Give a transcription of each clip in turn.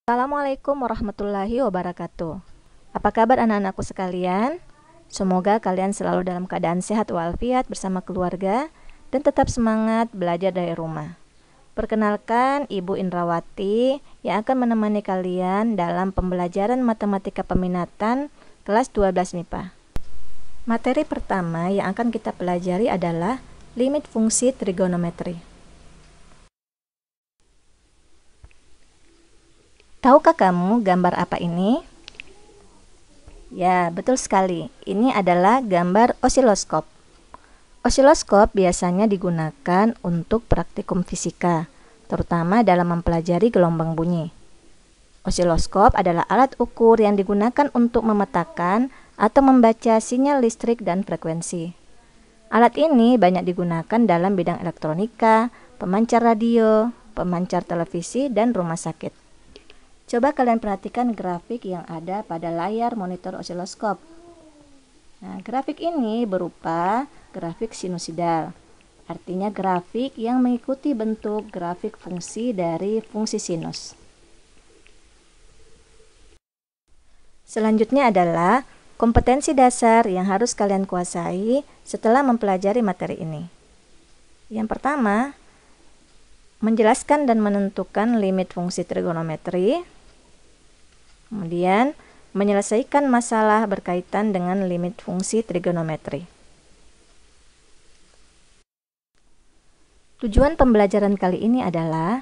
Assalamualaikum warahmatullahi wabarakatuh. Apa kabar anak-anakku sekalian? Semoga kalian selalu dalam keadaan sehat walafiat bersama keluarga dan tetap semangat belajar dari rumah. Perkenalkan, Ibu Indrawati yang akan menemani kalian dalam pembelajaran matematika peminatan kelas 12 MIPA. Materi pertama yang akan kita pelajari adalah limit fungsi trigonometri. Tahukah kamu gambar apa ini? Ya, betul sekali. Ini adalah gambar osiloskop. Osiloskop biasanya digunakan untuk praktikum fisika, terutama dalam mempelajari gelombang bunyi. Osiloskop adalah alat ukur yang digunakan untuk memetakan atau membaca sinyal listrik dan frekuensi. Alat ini banyak digunakan dalam bidang elektronika, pemancar radio, pemancar televisi, dan rumah sakit. Coba kalian perhatikan grafik yang ada pada layar monitor osiloskop. Nah, grafik ini berupa grafik sinusoidal. Artinya grafik yang mengikuti bentuk grafik fungsi dari fungsi sinus. Selanjutnya adalah kompetensi dasar yang harus kalian kuasai setelah mempelajari materi ini. Yang pertama, menjelaskan dan menentukan limit fungsi trigonometri. Kemudian, menyelesaikan masalah berkaitan dengan limit fungsi trigonometri. Tujuan pembelajaran kali ini adalah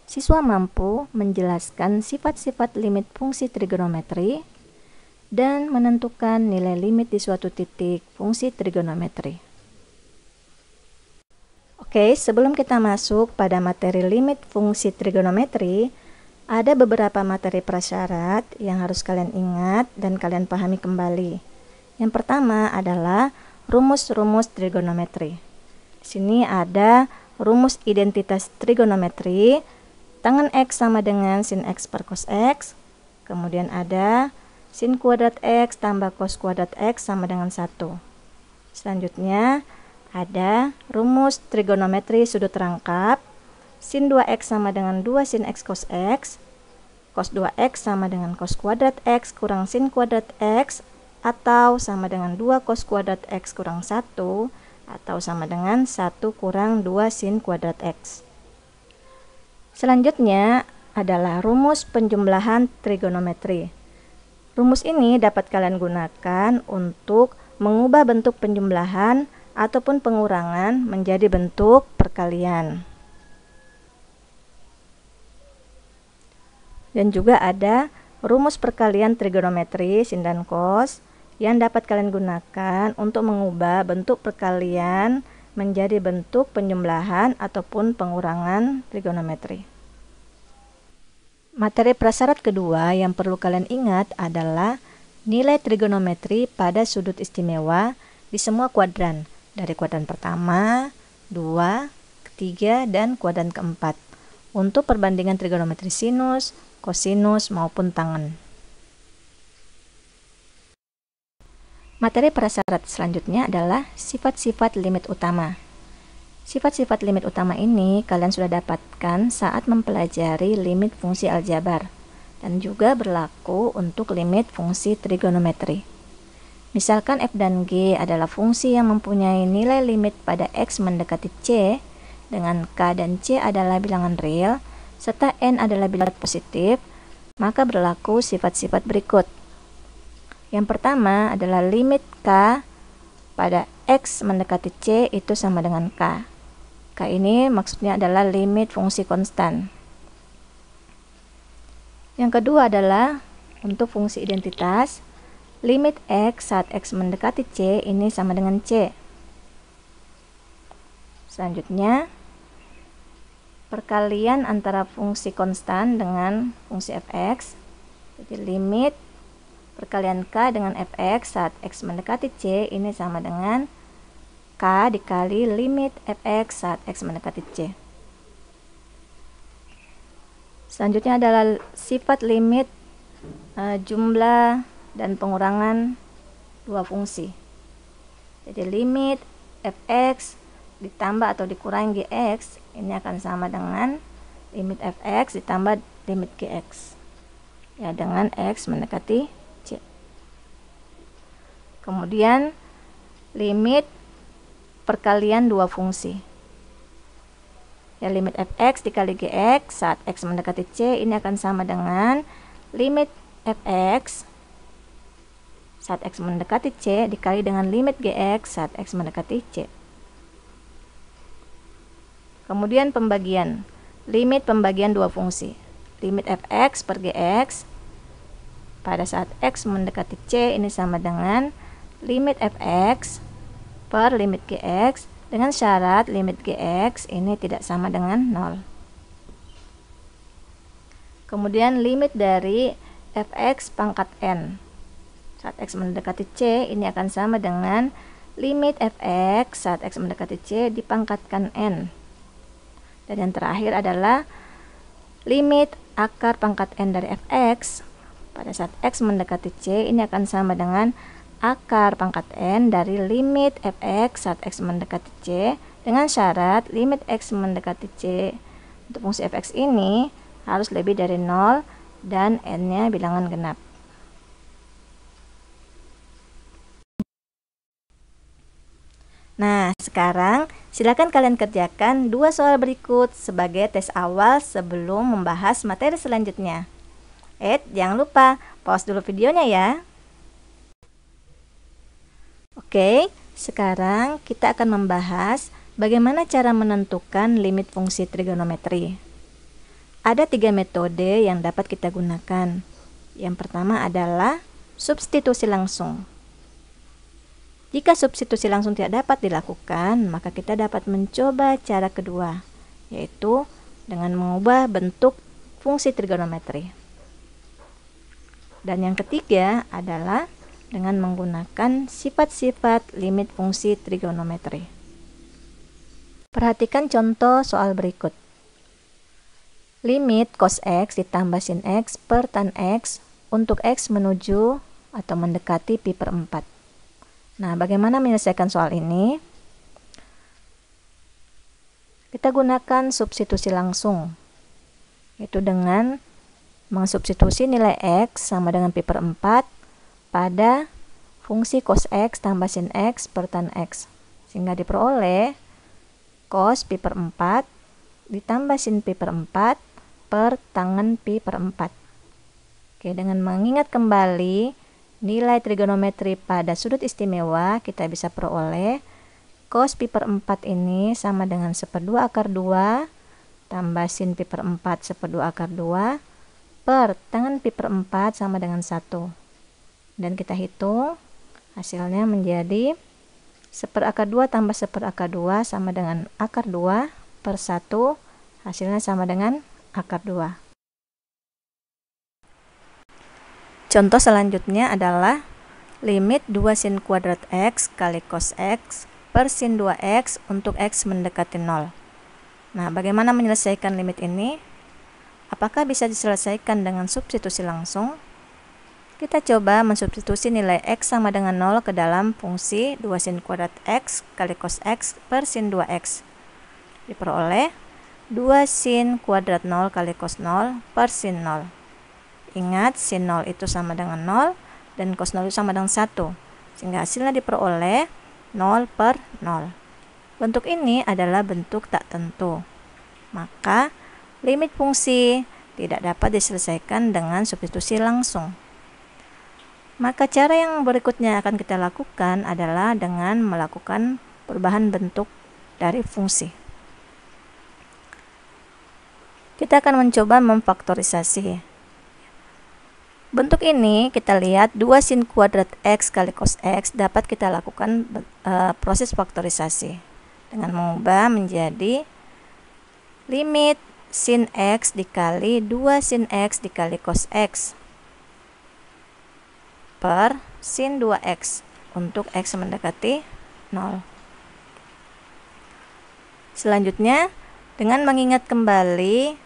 siswa mampu menjelaskan sifat-sifat limit fungsi trigonometri dan menentukan nilai limit di suatu titik fungsi trigonometri. Oke, sebelum kita masuk pada materi limit fungsi trigonometri, ada beberapa materi prasyarat yang harus kalian ingat dan kalian pahami kembali. Yang pertama adalah rumus-rumus trigonometri. Di sini ada rumus identitas trigonometri, tangen X sama dengan sin X per cos X. Kemudian ada sin kuadrat X tambah cos kuadrat X sama dengan 1. Selanjutnya ada rumus trigonometri sudut rangkap, sin 2x sama dengan 2 sin x cos x, cos 2x sama dengan cos kuadrat x kurang sin kuadrat x, atau sama dengan 2 cos kuadrat x kurang 1, atau sama dengan 1 kurang 2 sin kuadrat x. Selanjutnya adalah rumus penjumlahan trigonometri. Rumus ini dapat kalian gunakan untuk mengubah bentuk penjumlahan ataupun pengurangan menjadi bentuk perkalian. Dan juga ada rumus perkalian trigonometri sin dan cos yang dapat kalian gunakan untuk mengubah bentuk perkalian menjadi bentuk penjumlahan ataupun pengurangan trigonometri. Materi prasyarat kedua yang perlu kalian ingat adalah nilai trigonometri pada sudut istimewa di semua kuadran, dari kuadran pertama, 2, ketiga, dan kuadran keempat, untuk perbandingan trigonometri sinus, kosinus, maupun tangen. Materi prasyarat selanjutnya adalah sifat-sifat limit utama. Sifat-sifat limit utama ini kalian sudah dapatkan saat mempelajari limit fungsi aljabar, dan juga berlaku untuk limit fungsi trigonometri. Misalkan f dan g adalah fungsi yang mempunyai nilai limit pada x mendekati c, dengan k dan c adalah bilangan real, serta n adalah bilangan positif, maka berlaku sifat-sifat berikut. Yang pertama adalah limit k pada x mendekati c itu sama dengan k. K ini maksudnya adalah limit fungsi konstan. Yang kedua adalah untuk fungsi identitas, limit x saat x mendekati c ini sama dengan c. Selanjutnya, perkalian antara fungsi konstan dengan fungsi fx. Jadi limit perkalian k dengan fx saat x mendekati c ini sama dengan k dikali limit fx saat x mendekati c. Selanjutnya adalah sifat limit jumlah dan pengurangan dua fungsi. Jadi limit fx ditambah atau dikurangi gx ini akan sama dengan limit fx ditambah limit gx. ya dengan X mendekati C. Kemudian limit perkalian dua fungsi. Ya, limit fx dikali gx saat x mendekati C ini akan sama dengan limit fx saat x mendekati C dikali dengan limit gx saat x mendekati C. Kemudian pembagian. Limit pembagian dua fungsi. Limit fx per gx pada saat x mendekati C ini sama dengan limit fx per limit gx dengan syarat limit gx ini tidak sama dengan 0. Kemudian limit dari fx pangkat n saat x mendekati C ini akan sama dengan limit fx saat x mendekati C dipangkatkan n. Dan yang terakhir adalah limit akar pangkat n dari fx pada saat x mendekati C ini akan sama dengan akar pangkat n dari limit fx saat x mendekati C dengan syarat limit x mendekati C untuk fungsi fx ini harus lebih dari 0 dan n-nya bilangan genap. Nah, sekarang silakan kalian kerjakan dua soal berikut sebagai tes awal sebelum membahas materi selanjutnya. Jangan lupa pause dulu videonya ya. Oke, sekarang kita akan membahas bagaimana cara menentukan limit fungsi trigonometri. Ada 3 metode yang dapat kita gunakan. Yang pertama adalah substitusi langsung. Jika substitusi langsung tidak dapat dilakukan, maka kita dapat mencoba cara kedua, yaitu dengan mengubah bentuk fungsi trigonometri. Dan yang ketiga adalah dengan menggunakan sifat-sifat limit fungsi trigonometri. Perhatikan contoh soal berikut. Limit cos x ditambah sin x per tan x untuk x menuju atau mendekati pi per 4. Nah, bagaimana menyelesaikan soal ini? Kita gunakan substitusi langsung, yaitu dengan mensubstitusi nilai x sama dengan pi per 4 pada fungsi cos x tambah sin x per tan x, sehingga diperoleh cos pi per 4 ditambah sin pi per 4 per tangen pi per 4. Oke, dengan mengingat kembali nilai trigonometri pada sudut istimewa, kita bisa peroleh cos pi per 4 ini sama dengan 1/2 akar 2 tambah sin pi per 4 1/2 akar 2 per tangen pi per 4 sama dengan 1. Dan kita hitung hasilnya menjadi 1/2 tambah 1/2 sama dengan akar 2 per 1, hasilnya sama dengan akar 2. Contoh selanjutnya adalah limit 2 sin kuadrat x kali cos x per sin 2x untuk x mendekati 0. Nah, bagaimana menyelesaikan limit ini? Apakah bisa diselesaikan dengan substitusi langsung? Kita coba mensubstitusi nilai x sama dengan 0 ke dalam fungsi 2 sin kuadrat x kali cos x per sin 2x. Diperoleh 2 sin kuadrat 0 kali cos 0 per sin 0. Ingat, sin 0 itu sama dengan 0 dan cos 0 itu sama dengan 1. Sehingga hasilnya diperoleh 0 per 0. Bentuk ini adalah bentuk tak tentu. Maka limit fungsi tidak dapat diselesaikan dengan substitusi langsung. Maka cara yang berikutnya akan kita lakukan adalah dengan melakukan perubahan bentuk dari fungsi. Kita akan mencoba memfaktorisasi. Bentuk ini kita lihat 2 sin kuadrat x kali cos x dapat kita lakukan proses faktorisasi dengan mengubah menjadi limit sin x dikali 2 sin x dikali cos x per sin 2x untuk x mendekati 0. Selanjutnya, dengan mengingat kembali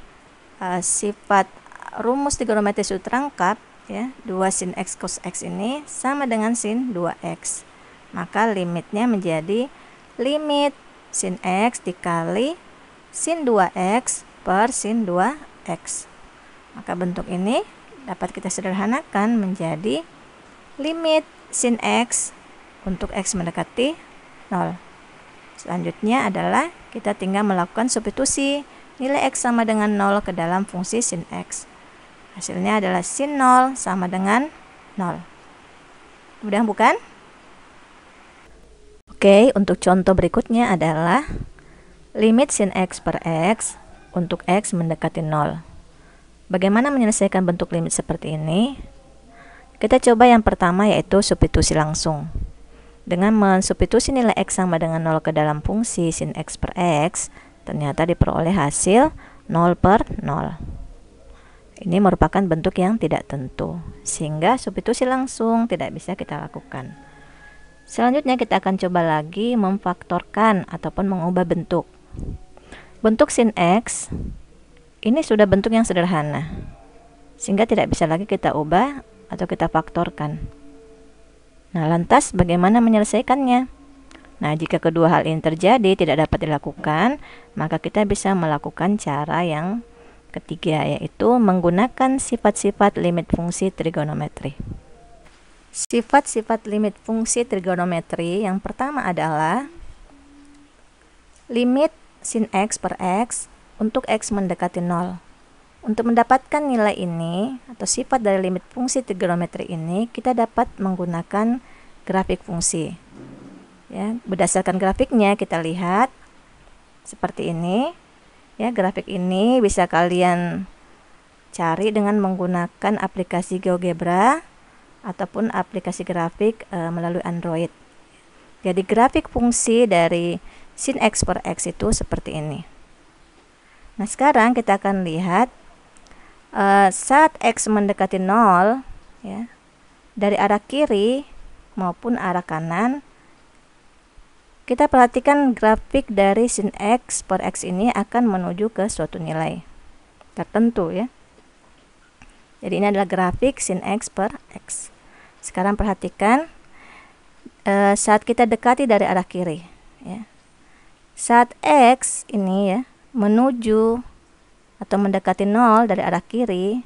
sifat rumus trigonometri sudut rangkap, ya, 2 sin x cos x ini sama dengan sin 2x. Maka limitnya menjadi limit sin x dikali sin 2x per sin 2x. Maka bentuk ini dapat kita sederhanakan menjadi limit sin x untuk x mendekati 0. Selanjutnya adalah kita tinggal melakukan substitusi nilai x sama dengan 0 ke dalam fungsi sin x. Hasilnya adalah sin 0 sama dengan 0. Mudah bukan? Oke, untuk contoh berikutnya adalah limit sin x per x untuk x mendekati 0. Bagaimana menyelesaikan bentuk limit seperti ini? Kita coba yang pertama, yaitu substitusi langsung. Dengan mensubstitusi nilai x sama dengan 0 ke dalam fungsi sin x per x, ternyata diperoleh hasil 0 per 0. Ini merupakan bentuk yang tidak tentu, sehingga substitusi langsung tidak bisa kita lakukan. Selanjutnya kita akan coba lagi memfaktorkan ataupun mengubah bentuk. Bentuk sin x ini sudah bentuk yang sederhana, sehingga tidak bisa lagi kita ubah atau kita faktorkan. Nah, lantas bagaimana menyelesaikannya? Nah, jika kedua hal ini terjadi tidak dapat dilakukan, maka kita bisa melakukan cara yang ketiga, yaitu menggunakan sifat-sifat limit fungsi trigonometri. Sifat-sifat limit fungsi trigonometri yang pertama adalah limit sin x per x untuk x mendekati 0. Untuk mendapatkan nilai ini atau sifat dari limit fungsi trigonometri ini, kita dapat menggunakan grafik fungsi. Ya, berdasarkan grafiknya kita lihat seperti ini. Ya, grafik ini bisa kalian cari dengan menggunakan aplikasi GeoGebra ataupun aplikasi grafik melalui Android. Jadi grafik fungsi dari sin x per x itu seperti ini. Nah, sekarang kita akan lihat saat x mendekati 0, ya, dari arah kiri maupun arah kanan, kita perhatikan grafik dari sin x per x ini akan menuju ke suatu nilai tertentu, ya. Jadi ini adalah grafik sin x per x. Sekarang perhatikan saat kita dekati dari arah kiri, ya. Saat x ini, ya, menuju atau mendekati 0 dari arah kiri,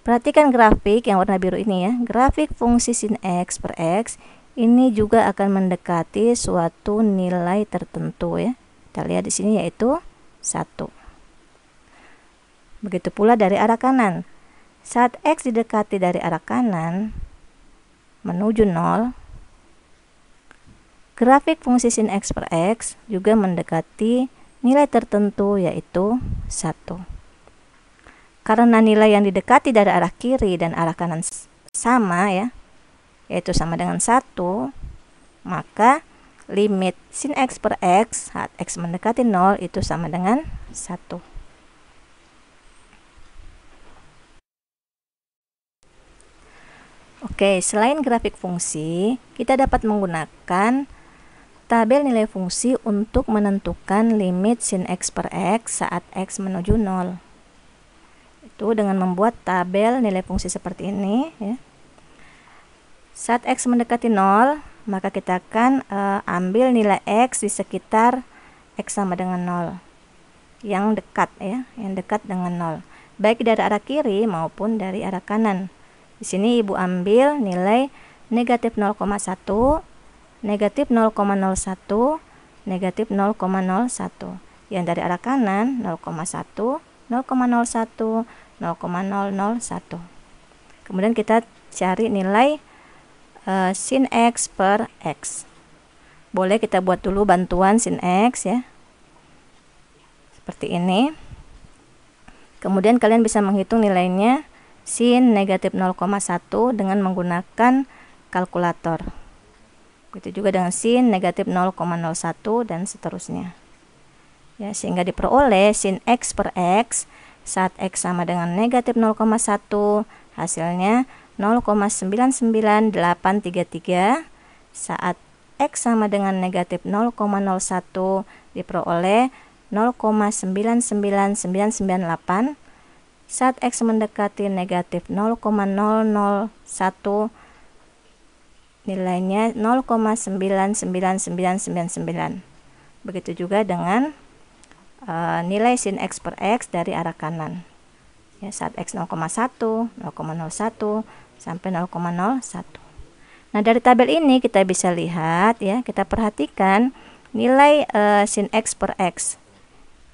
perhatikan grafik yang warna biru ini, ya. Grafik fungsi sin x per x ini juga akan mendekati suatu nilai tertentu, ya. Kita lihat di sini, yaitu 1. Begitu pula dari arah kanan. Saat x didekati dari arah kanan menuju 0, grafik fungsi sin x per x juga mendekati nilai tertentu, yaitu 1. Karena nilai yang didekati dari arah kiri dan arah kanan sama, ya, yaitu sama dengan 1, maka limit sin x per x saat x mendekati 0 itu sama dengan 1. Oke, selain grafik fungsi, kita dapat menggunakan tabel nilai fungsi untuk menentukan limit sin x per x saat x menuju 0. Itu dengan membuat tabel nilai fungsi seperti ini, ya. Saat x mendekati 0, maka kita akan ambil nilai x di sekitar x sama dengan 0. Yang dekat, ya, yang dekat dengan 0. Baik dari arah kiri maupun dari arah kanan. Di sini Ibu ambil nilai negatif 0,1, negatif 0,01, negatif 0,01. Yang dari arah kanan 0,1, 0,01, 0,001. Kemudian kita cari nilai sin x per x. Boleh kita buat dulu bantuan sin x, ya. Seperti ini. Kemudian kalian bisa menghitung nilainya sin negatif 0,1 dengan menggunakan kalkulator. Begitu juga dengan sin negatif 0,01 dan seterusnya. Ya, sehingga diperoleh sin x per x saat x sama dengan negatif 0,1, hasilnya 0,99833. Saat x sama dengan negatif 0,01 diperoleh 0,99998. Saat x mendekati negatif 0,001 nilainya 0,99999. Begitu juga dengan nilai sin x per x dari arah kanan. ya, saat X 0,1, 0,01 sampai 0,01. Nah, dari tabel ini kita bisa lihat ya, kita perhatikan nilai sin X per X.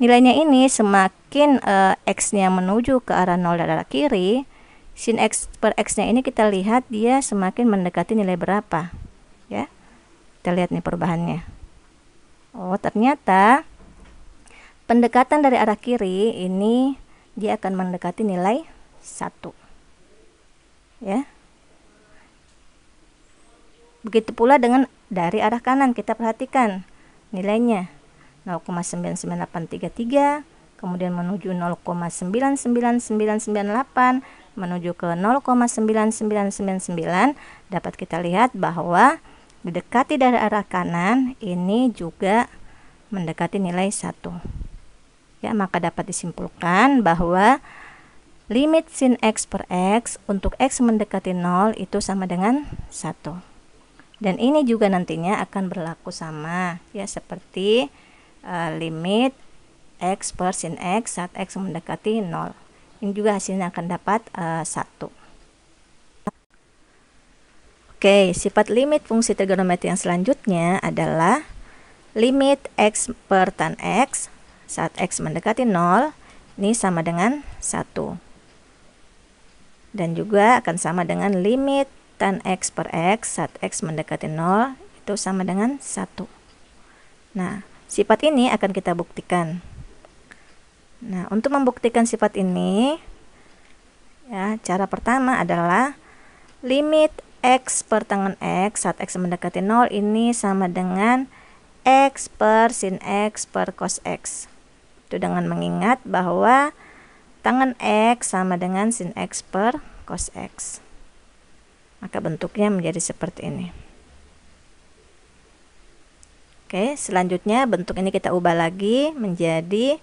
Nilainya ini semakin X-nya menuju ke arah 0 dari arah kiri, sin X per X-nya ini kita lihat dia semakin mendekati nilai berapa ya. Kita lihat nih perubahannya. Oh, ternyata pendekatan dari arah kiri ini dia akan mendekati nilai 1 ya. Begitu pula dengan dari arah kanan, kita perhatikan nilainya 0,99833, kemudian menuju 0,99998, menuju ke 0,9999. Dapat kita lihat bahwa didekati dari arah kanan ini juga mendekati nilai 1 ya. Maka dapat disimpulkan bahwa limit sin X per X untuk X mendekati 0 itu sama dengan 1. Dan ini juga nantinya akan berlaku sama ya, seperti limit X per sin X saat X mendekati 0. Ini juga hasilnya akan dapat 1. Oke, sifat limit fungsi trigonometri yang selanjutnya adalah limit X per tan X saat X mendekati 0 ini sama dengan 1. Dan juga akan sama dengan limit tan X per X saat X mendekati 0 itu sama dengan 1. Nah, sifat ini akan kita buktikan. Nah, untuk membuktikan sifat ini ya, cara pertama adalah limit X per tangen X saat X mendekati 0 ini sama dengan X per sin X per cos X. Itu dengan mengingat bahwa tangen X sama dengan sin X per cos X. Maka bentuknya menjadi seperti ini. Oke, selanjutnya bentuk ini kita ubah lagi menjadi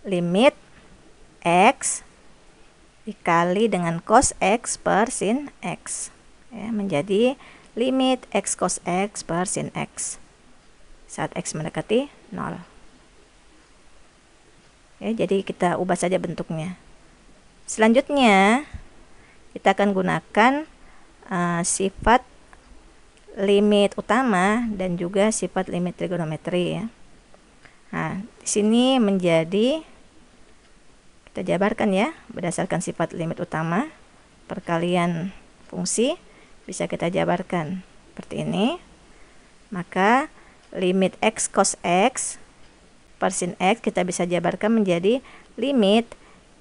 limit X dikali dengan cos X per sin X ya, menjadi limit X cos X per sin X saat X mendekati 0 ya. Jadi kita ubah saja bentuknya. Selanjutnya kita akan gunakan sifat limit utama dan juga sifat limit trigonometri ya. Nah, di sini menjadi kita jabarkan ya, berdasarkan sifat limit utama perkalian fungsi bisa kita jabarkan seperti ini. Maka limit X cos X per sin X kita bisa jabarkan menjadi limit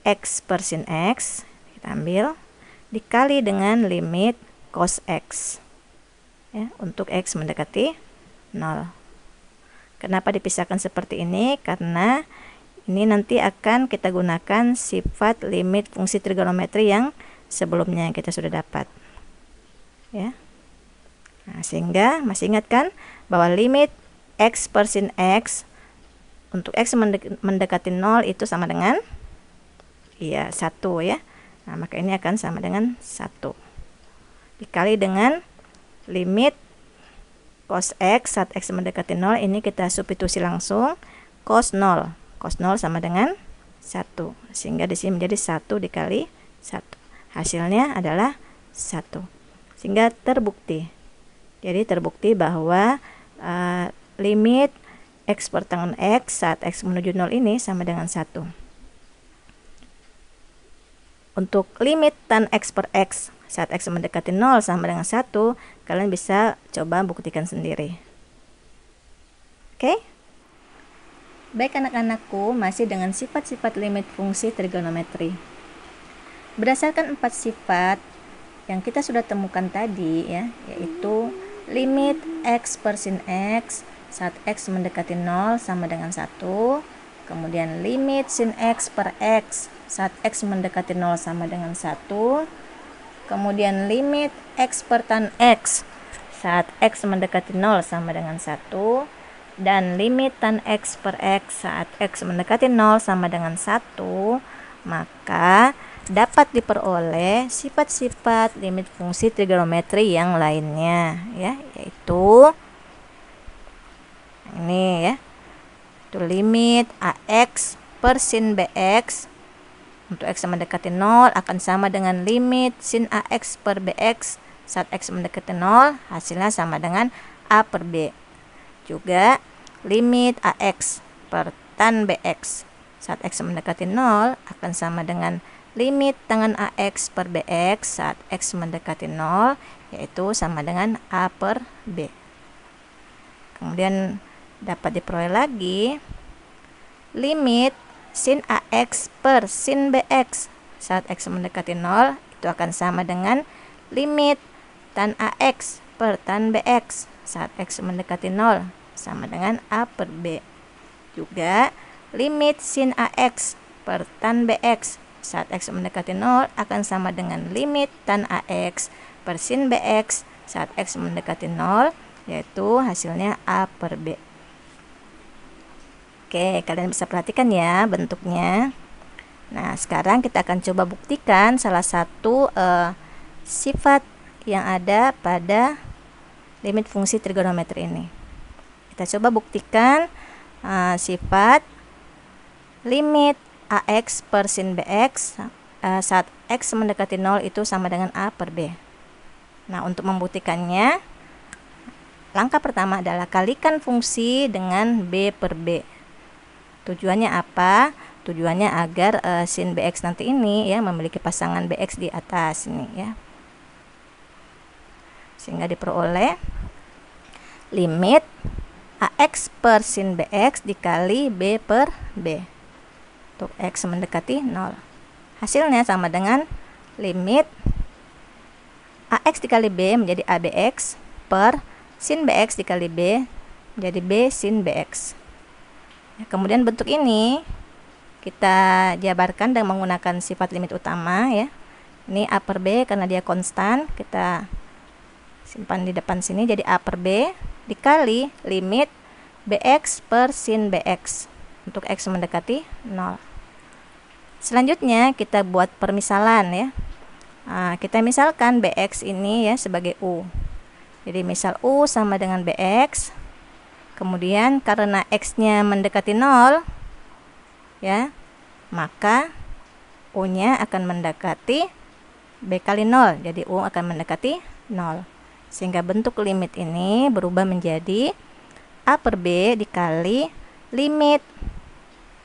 X per sin X, kita ambil, dikali dengan limit cos X ya, untuk X mendekati 0. Kenapa dipisahkan seperti ini? Karena ini nanti akan kita gunakan sifat limit fungsi trigonometri yang sebelumnya yang kita sudah dapat ya. Nah, sehingga masih ingat kan bahwa limit X per sin X untuk X mendekati 0 itu sama dengan 1 ya. Nah, maka ini akan sama dengan 1 dikali dengan limit cos X saat X mendekati 0, ini kita substitusi langsung cos 0. Cos 0 sama dengan 1. Sehingga di sini menjadi 1 dikali 1. Hasilnya adalah 1. Sehingga terbukti. Jadi terbukti bahwa limit X per tangen X saat X menuju 0 ini sama dengan 1. Untuk limit tan X per X saat X mendekati 0 sama dengan 1, kalian bisa coba buktikan sendiri. Oke? Baik anak-anakku, masih dengan sifat-sifat limit fungsi trigonometri. Berdasarkan 4 sifat yang kita sudah temukan tadi ya, yaitu limit X per sin X saat X mendekati 0 sama dengan 1, kemudian limit sin X per X saat X mendekati 0 sama dengan 1, kemudian limit X per tan X saat X mendekati 0 sama dengan 1, dan limit tan X per X saat X mendekati 0 sama dengan 1, maka dapat diperoleh sifat-sifat limit fungsi trigonometri yang lainnya ya, yaitu ini ya, itu limit AX per sin BX Untuk x mendekati 0 akan sama dengan limit sin AX per BX saat x mendekati 0, hasilnya sama dengan A per B. Juga limit AX per tan BX saat x mendekati 0 akan sama dengan limit tangen AX per BX saat x mendekati 0, yaitu sama dengan A per B. Kemudian dapat diperoleh lagi limit sin AX per sin BX saat x mendekati 0 itu akan sama dengan limit tan AX per tan BX saat x mendekati 0 sama dengan A per B. Juga limit sin AX per tan BX saat x mendekati 0 akan sama dengan limit tan AX per sin BX saat x mendekati 0, yaitu hasilnya A per B. Oke, kalian bisa perhatikan ya bentuknya. Nah, sekarang kita akan coba buktikan salah satu sifat yang ada pada limit fungsi trigonometri ini. Kita coba buktikan sifat limit AX per sin BX saat x mendekati 0 itu sama dengan A per B. Nah, untuk membuktikannya, langkah pertama adalah kalikan fungsi dengan B per B. Tujuannya apa? Tujuannya agar sin BX nanti ini ya memiliki pasangan BX di atas ini ya. Sehingga diperoleh limit AX per sin BX dikali B per B. Untuk x mendekati 0. Hasilnya sama dengan limit AX dikali B menjadi ABX per sin BX dikali B menjadi B sin BX. Kemudian bentuk ini kita jabarkan dengan menggunakan sifat limit utama ya. Ini A per B karena dia konstan, kita simpan di depan sini jadi A per B dikali limit BX per sin BX untuk x mendekati 0. Selanjutnya kita buat permisalan ya. Kita misalkan BX ini ya sebagai U. Jadi misal U sama dengan BX. Kemudian karena x-nya mendekati 0 ya, maka U-nya akan mendekati B kali 0. Jadi U akan mendekati 0. Sehingga bentuk limit ini berubah menjadi A per B dikali limit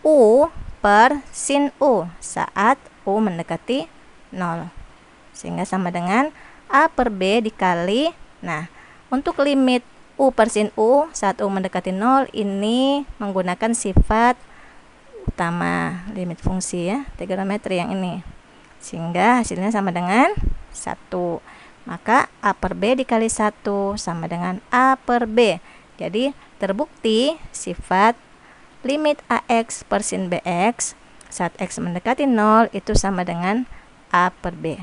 U per sin U saat U mendekati 0. Sehingga sama dengan A per B dikali, nah untuk limit U per sin U saat U mendekati 0 ini menggunakan sifat utama limit fungsi ya, trigonometri yang ini. Sehingga hasilnya sama dengan 1. Maka A per B dikali 1 sama dengan A per B. Jadi terbukti sifat limit AX per sin BX saat X mendekati 0 itu sama dengan A per B.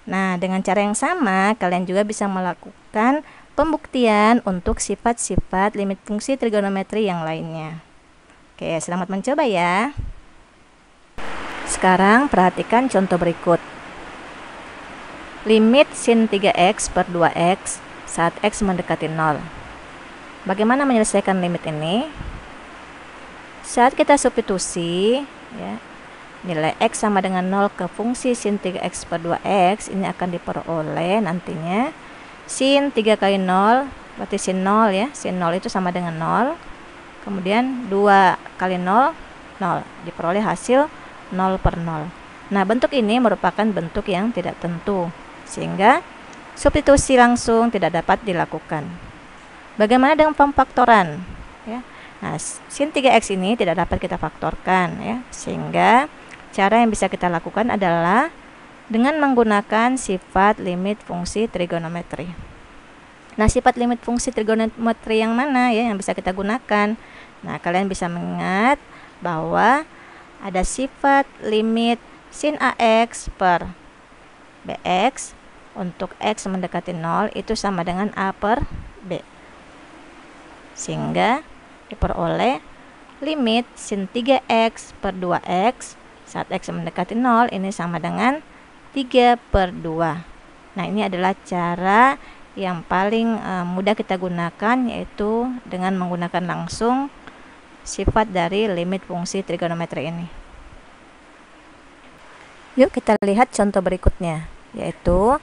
Nah, dengan cara yang sama kalian juga bisa melakukan pembuktian untuk sifat-sifat limit fungsi trigonometri yang lainnya. Oke, selamat mencoba ya. Sekarang perhatikan contoh berikut. Limit sin 3x per 2x saat x mendekati 0. Bagaimana menyelesaikan limit ini? Saat kita substitusi ya, nilai x sama dengan 0 ke fungsi sin 3x per 2x, ini akan diperoleh nantinya sin 3 kali 0 berarti sin 0 ya. Sin 0 itu sama dengan 0. Kemudian 2 kali 0, 0. Diperoleh hasil 0 per 0. Nah, bentuk ini merupakan bentuk yang tidak tentu, sehingga substitusi langsung tidak dapat dilakukan. Bagaimana dengan pemfaktoran? Ya. Nah, sin 3x ini tidak dapat kita faktorkan ya. Sehingga cara yang bisa kita lakukan adalah dengan menggunakan sifat limit fungsi trigonometri. Nah, sifat limit fungsi trigonometri yang mana ya yang bisa kita gunakan? Nah, kalian bisa mengingat bahwa ada sifat limit sin AX per BX untuk X mendekati 0 itu sama dengan A per B. Sehingga diperoleh limit sin 3x per 2x saat X mendekati 0 ini sama dengan 3 per 2. Nah, ini adalah cara yang paling mudah kita gunakan, yaitu dengan menggunakan langsung sifat dari limit fungsi trigonometri ini. Yuk kita lihat contoh berikutnya, yaitu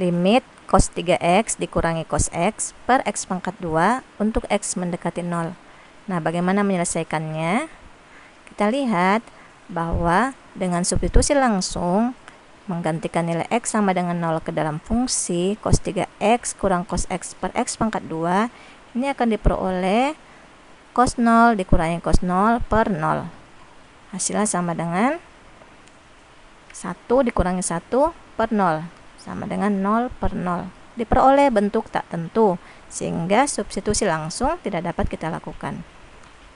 limit cos 3x dikurangi cos x per x pangkat 2 untuk x mendekati 0. Nah, bagaimana menyelesaikannya? Kita lihat bahwa dengan substitusi langsung, menggantikan nilai x sama dengan 0 ke dalam fungsi cos 3x kurang cos x per x pangkat 2, ini akan diperoleh cos 0 dikurangi cos 0 per 0. Hasilnya sama dengan 1 dikurangi 1 per 0 sama dengan 0 per 0. Diperoleh bentuk tak tentu, sehingga substitusi langsung tidak dapat kita lakukan.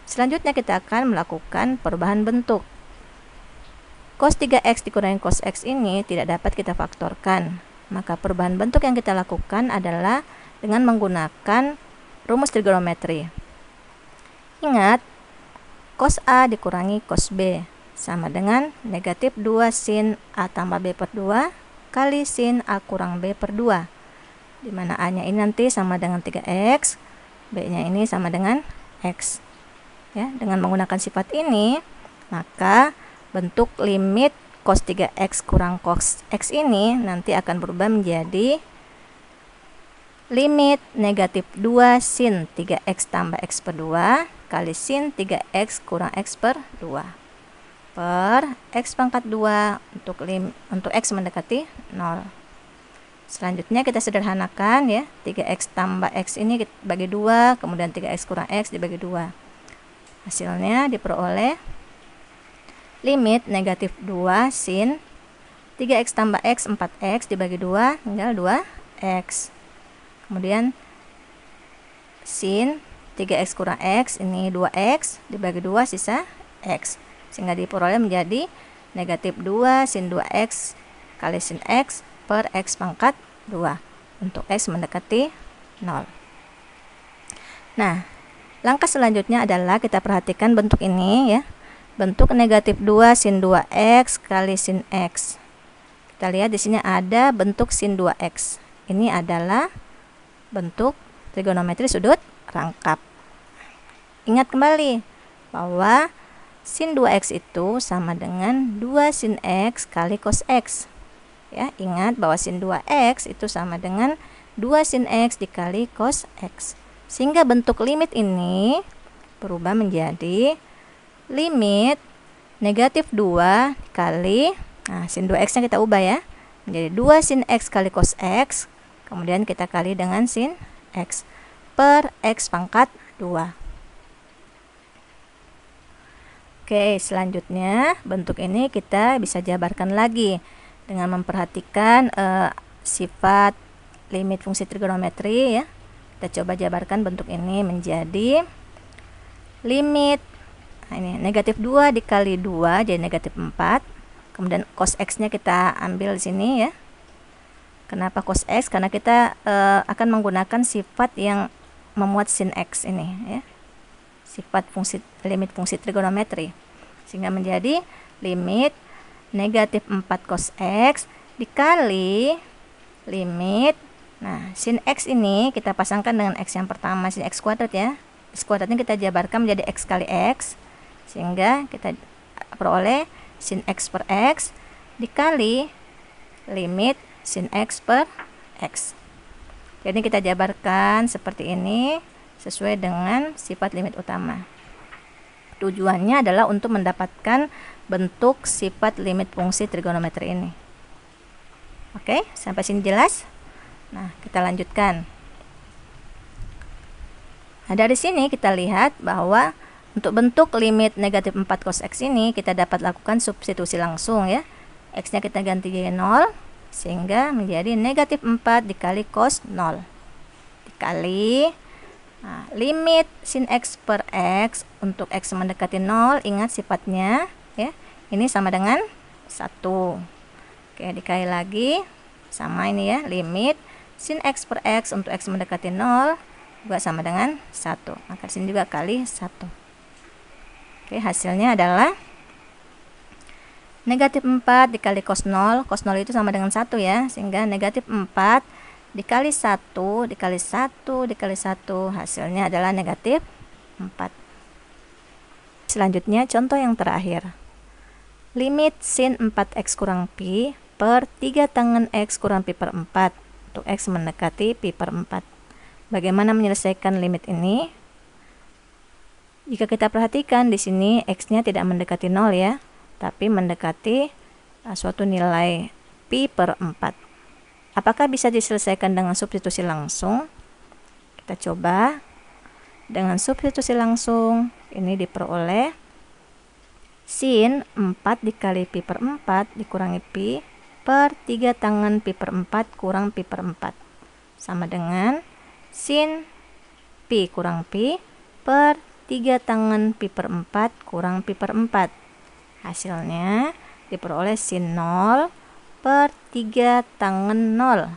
Selanjutnya kita akan melakukan perubahan bentuk. Cos 3x dikurangi cos x ini tidak dapat kita faktorkan. Maka perubahan bentuk yang kita lakukan adalah dengan menggunakan rumus trigonometri. Ingat, cos A dikurangi cos B sama dengan negatif 2 sin A tambah B per 2 kali sin A kurang B per 2, di mana A nya ini nanti sama dengan 3x, B nya ini sama dengan x. Ya, dengan menggunakan sifat ini, maka bentuk limit cos 3x kurang cos x ini nanti akan berubah menjadi limit negatif 2 sin 3x tambah x per 2 kali sin 3x kurang x per 2 per x pangkat 2 untuk x mendekati 0. Selanjutnya kita sederhanakan ya, 3x tambah x ini kita bagi 2, kemudian 3x kurang x dibagi 2. Hasilnya diperoleh limit negatif 2 sin 3x tambah x 4x dibagi 2 tinggal 2x. Kemudian sin 3x kurang x ini 2x dibagi 2 sisa x, sehingga diperoleh menjadi negatif 2 sin 2x kali sin x per x pangkat 2 untuk x mendekati 0. Nah, langkah selanjutnya adalah kita perhatikan bentuk ini ya. Bentuk negatif 2 sin 2x kali sin x. Kita lihat di sini ada bentuk sin 2x. Ini adalah bentuk trigonometri sudut rangkap. Ingat kembali bahwa sin 2x itu sama dengan 2 sin x kali cos x. Ya, ingat bahwa sin 2x itu sama dengan 2 sin x dikali cos x. Sehingga bentuk limit ini berubah menjadi limit negatif 2 kali, nah sin 2x-nya kita ubah ya, menjadi 2 sin x kali cos x, kemudian kita kali dengan sin x per x pangkat 2. Oke, selanjutnya bentuk ini kita bisa jabarkan lagi dengan memperhatikan sifat limit fungsi trigonometri ya. Kita coba jabarkan bentuk ini menjadi limit, nah ini negatif 2 dikali 2 jadi negatif 4. Kemudian cos x-nya kita ambil di sini ya. Kenapa cos x? Karena kita akan menggunakan sifat yang memuat sin x ini ya. Sifat limit fungsi trigonometri, sehingga menjadi limit negatif 4 cos x dikali limit, nah sin x ini kita pasangkan dengan x yang pertama, sin x kuadrat ya. X kuadratnya kita jabarkan menjadi x kali x, sehingga kita peroleh sin x per x dikali limit sin x per x. Jadi kita jabarkan seperti ini sesuai dengan sifat limit utama. Tujuannya adalah untuk mendapatkan bentuk sifat limit fungsi trigonometri ini. Oke, sampai sini jelas? Nah, kita lanjutkan. Nah, dari sini kita lihat bahwa untuk bentuk limit negatif 4 cos x ini kita dapat lakukan substitusi langsung ya. X-nya kita ganti jadi 0, sehingga menjadi negatif 4 dikali cos 0 dikali, nah, limit sin x per x untuk x mendekati 0, ingat sifatnya ya, ini sama dengan 1. Oke, dikali lagi sama ini ya, limit sin x per x untuk x mendekati 0 juga sama dengan 1, maka sini juga kali 1. Oke, hasilnya adalah negatif 4 dikali cos 0. Cos 0 itu sama dengan 1 ya, sehingga negatif 4 dikali 1 dikali 1 dikali 1, hasilnya adalah negatif 4. Selanjutnya contoh yang terakhir. limit sin 4x kurang pi per 3 tangen x kurang pi per 4 untuk x mendekati pi per 4. Bagaimana menyelesaikan limit ini? Jika kita perhatikan di sini x-nya tidak mendekati 0 ya, tapi mendekati suatu nilai pi per 4. Apakah bisa diselesaikan dengan substitusi langsung? Kita coba. Dengan substitusi langsung, ini diperoleh sin 4 dikali pi per 4 dikurangi pi per 3 tangen pi per 4 kurang pi per 4. Sama dengan sin pi kurang pi per 3 tangen pi per 4 kurang pi per 4. Hasilnya diperoleh sin 0 per 3 tangen 0.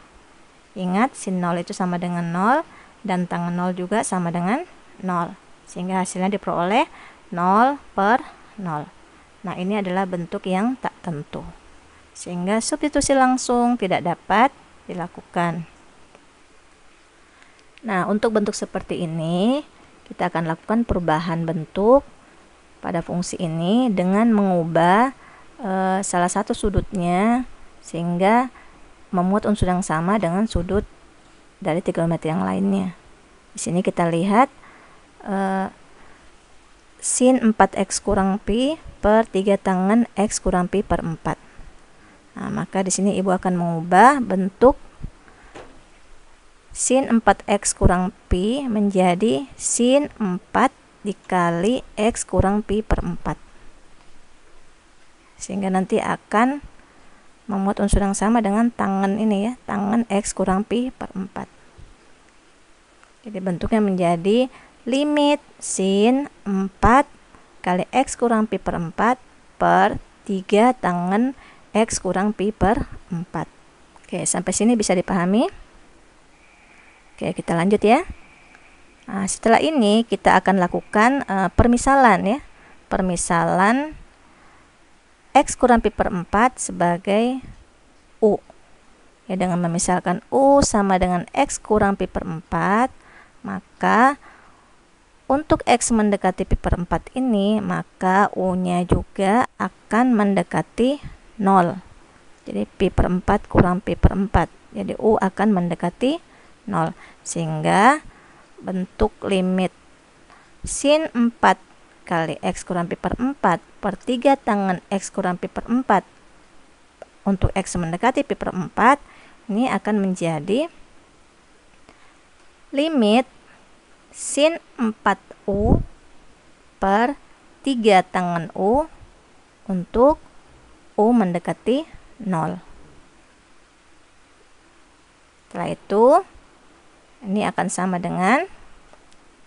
Ingat, sin 0 itu sama dengan 0 dan tangen 0 juga sama dengan 0. Sehingga hasilnya diperoleh 0 per 0. Nah, ini adalah bentuk yang tak tentu. Sehingga substitusi langsung tidak dapat dilakukan. Nah, untuk bentuk seperti ini, kita akan lakukan perubahan bentuk pada fungsi ini dengan mengubah salah satu sudutnya sehingga memuat unsur yang sama dengan sudut dari trigonometri yang lainnya. Di sini kita lihat sin 4x kurang pi per 3 tangen x kurang pi per 4. Nah, maka di sini Ibu akan mengubah bentuk sin 4x kurang pi menjadi sin 4 dikali x kurang pi per 4. Sehingga nanti akan memuat unsur yang sama dengan tangen ini ya, tangen x kurang pi per 4. Jadi bentuknya menjadi limit sin 4 kali x kurang pi per 4 per 3 tangen x kurang pi per 4. Oke, sampai sini bisa dipahami? Oke, kita lanjut ya. Nah, setelah ini kita akan lakukan permisalan ya. Permisalan x kurang pi per 4 sebagai u. Ya, dengan memisalkan u sama dengan x kurang pi per 4, maka untuk x mendekati pi per 4 ini, maka u-nya juga akan mendekati 0. Jadi pi per 4 kurang pi per 4. Jadi u akan mendekati 0. Sehingga bentuk limit sin 4 kali x kurang pi per 4 per 3 tangen x kurang pi per 4 untuk x mendekati pi per 4 ini akan menjadi limit sin 4u per 3 tangen u untuk u mendekati 0. Setelah itu ini akan sama dengan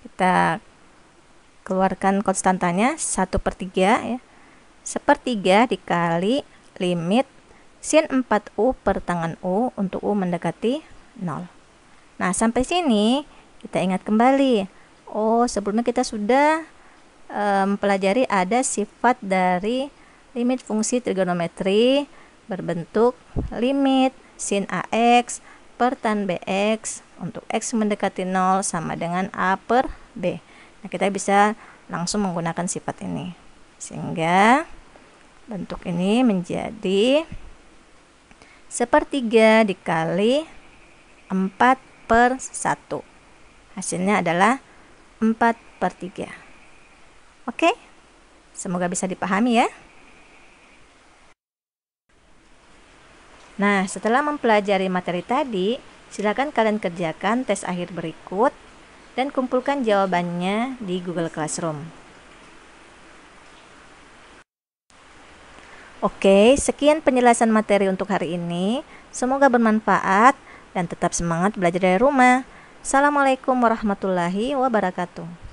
kita keluarkan konstantanya 1/3 ya. 1/3 dikali limit sin 4u per tangen u untuk u mendekati 0. Nah, sampai sini kita ingat kembali. Oh, sebelumnya kita sudah mempelajari ada sifat dari limit fungsi trigonometri berbentuk limit sin ax per tan bx untuk x mendekati 0 sama dengan a per b. Nah, kita bisa langsung menggunakan sifat ini. Sehingga bentuk ini menjadi 1/3 dikali 4/1. Hasilnya adalah 4/3. Oke, semoga bisa dipahami ya. Nah, setelah mempelajari materi tadi, silakan kalian kerjakan tes akhir berikut dan kumpulkan jawabannya di Google Classroom. Oke, sekian penjelasan materi untuk hari ini. Semoga bermanfaat dan tetap semangat belajar dari rumah. Assalamualaikum warahmatullahi wabarakatuh.